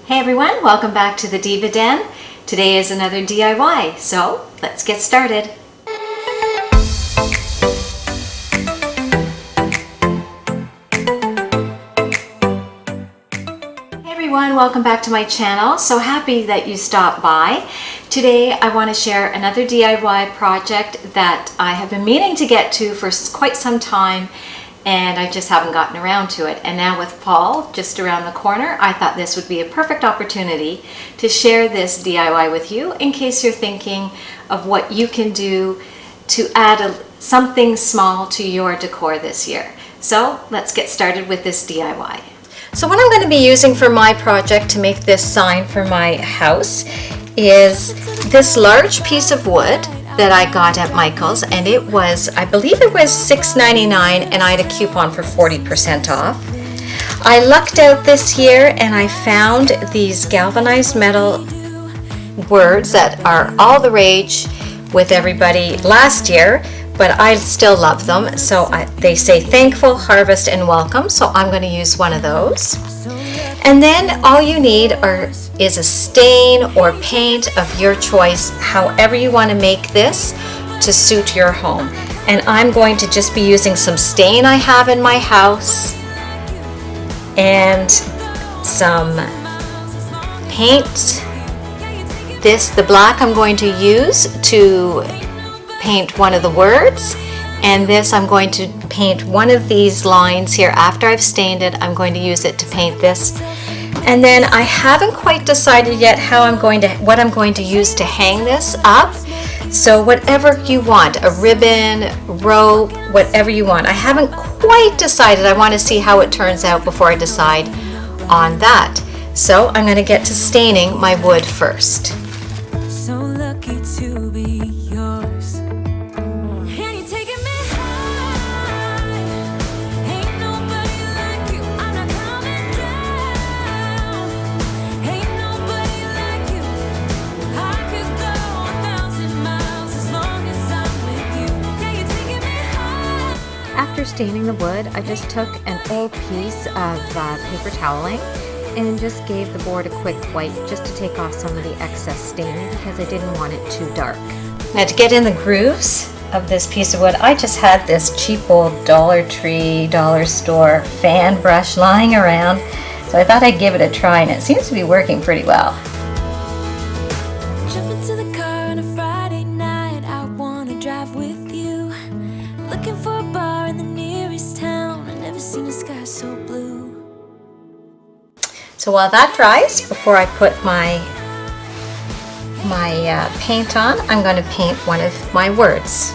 Hey everyone, welcome back to the Diva Den. Today is another DIY, so let's get started. Hey everyone, welcome back to my channel. So happy that you stopped by. Today I want to share another DIY project that I have been meaning to get to for quite some time, and I just haven't gotten around to it. And now with fall just around the corner, I thought this would be a perfect opportunity to share this DIY with you in case you're thinking of what you can do to add something small to your decor this year. So let's get started with this DIY. So what I'm going to be using for my project to make this sign for my house is this large piece of wood that I got at Michael's, and it was, I believe it was $6.99, and I had a coupon for 40% off. I lucked out this year and I found these galvanized metal words that are all the rage with everybody last year, but I still love them. So they say thankful, harvest, and welcome, so I'm going to use one of those. And then all you need is a stain or paint of your choice, however you want to make this to suit your home. And I'm going to just be using some stain I have in my house and some paint. The black I'm going to use to paint one of the words, and this I'm going to paint one of these lines here. After I've stained it, I'm going to use it to paint this. And then I haven't quite decided yet what I'm going to use to hang this up. So whatever you want, a ribbon, rope, whatever you want. I haven't quite decided. I want to see how it turns out before I decide on that. So I'm going to get to staining my wood first. So lucky to be yours. After staining the wood, I just took an old piece of paper toweling and just gave the board a quick wipe just to take off some of the excess staining because I didn't want it too dark. Now to get in the grooves of this piece of wood, I just had this cheap old Dollar Tree, dollar store fan brush lying around, so I thought I'd give it a try, and it seems to be working pretty well. Jump into the car on a Friday night, I wanna drive with you. Looking for a bar in the nearest town, I've never seen a sky so blue. So while that dries, before I put my paint on, I'm going to paint one of my words.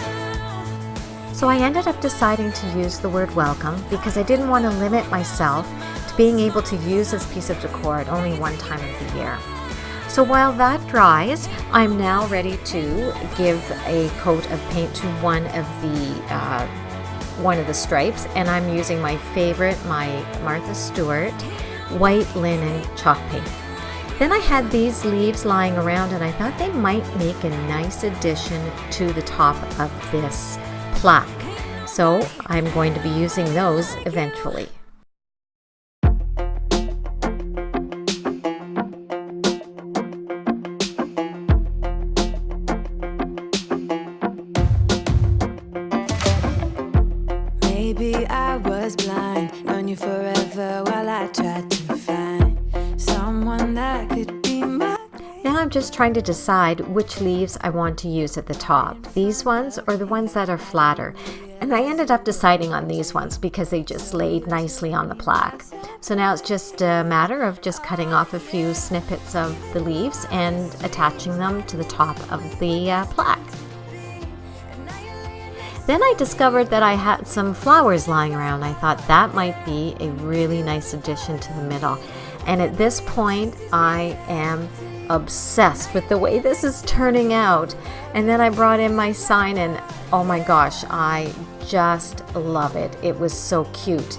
So I ended up deciding to use the word welcome because I didn't want to limit myself to being able to use this piece of decor at only one time of the year. So while that dries, I'm now ready to give a coat of paint to one of the stripes, and I'm using my favorite, my Martha Stewart white linen chalk paint. Then I had these leaves lying around, and I thought they might make a nice addition to the top of this plaque. So I'm going to be using those eventually. Maybe I was blind, known you forever while I tried to find someone that could be mine. Now I'm just trying to decide which leaves I want to use at the top. These ones or the ones that are flatter. And I ended up deciding on these ones because they just laid nicely on the plaque. So now it's just a matter of just cutting off a few snippets of the leaves and attaching them to the top of the plaque. Then I discovered that I had some flowers lying around. I thought that might be a really nice addition to the middle. And at this point, I am obsessed with the way this is turning out. And then I brought in my sign, and oh my gosh, I just love it. It was so cute.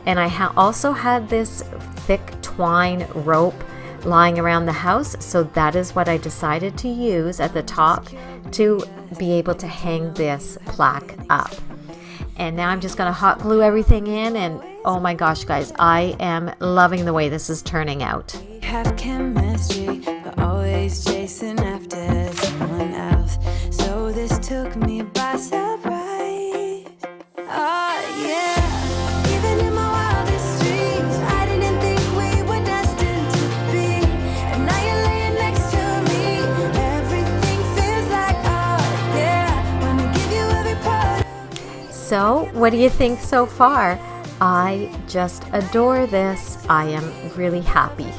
And I also had this thick twine rope lying around the house, so that is what I decided to use at the top to be able to hang this plaque up. And now I'm just going to hot glue everything in, and oh my gosh, guys, I am loving the way this is turning out. Have chemistry, but always chasing after someone else. So this took me by surprise. Oh yeah, even in my wildest dreams, I didn't think we were destined to be. And now you're laying next to me. Everything feels like oh yeah. Wanna give you every part. So, what do you think so far? I just adore this. I am really happy.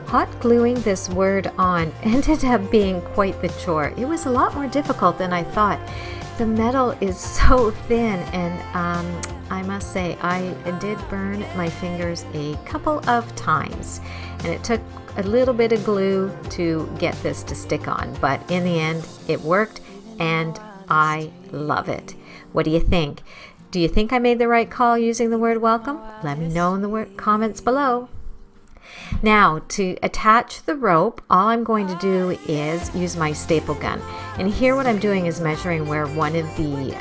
Hot gluing this word on ended up being quite the chore. It was a lot more difficult than I thought. The metal is so thin, and I must say I did burn my fingers a couple of times, and it took a little bit of glue to get this to stick on, but in the end it worked, and I love it. What do you think? Do you think I made the right call using the word welcome? Let me know in the comments below. Now, to attach the rope, all I'm going to do is use my staple gun. And here what I'm doing is measuring where one of the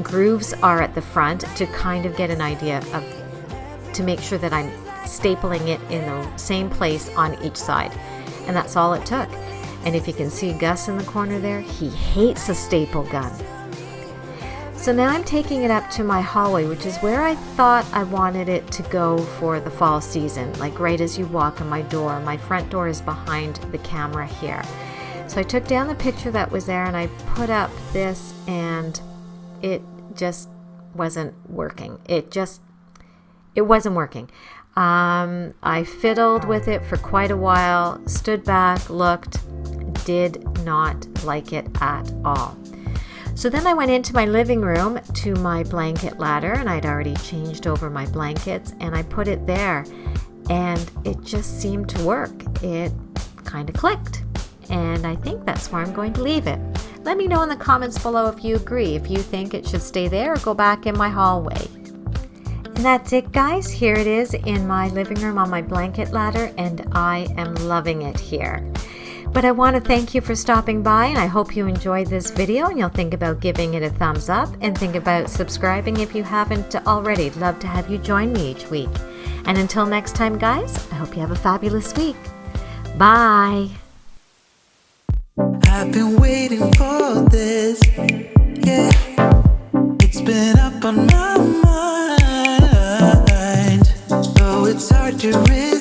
grooves are at the front to kind of get an idea of, to make sure that I'm stapling it in the same place on each side. And that's all it took. And if you can see Gus in the corner there, he hates a staple gun. So now I'm taking it up to my hallway, which is where I thought I wanted it to go for the fall season, like right as you walk in my door. My front door is behind the camera here. So I took down the picture that was there and I put up this, and it just wasn't working. It wasn't working. I fiddled with it for quite a while, stood back, looked, did not like it at all. So then I went into my living room to my blanket ladder, and I'd already changed over my blankets, and I put it there, and it just seemed to work. It kind of clicked, and I think that's where I'm going to leave it. Let me know in the comments below if you agree, if you think it should stay there or go back in my hallway. And that's it, guys. Here it is in my living room on my blanket ladder, and I am loving it here. But I want to thank you for stopping by, and I hope you enjoyed this video and you'll think about giving it a thumbs up and think about subscribing if you haven't already. Love to have you join me each week. And until next time, guys, I hope you have a fabulous week. Bye. I've been waiting for this, yeah. It's been up on my mind, oh, it's hard to resist.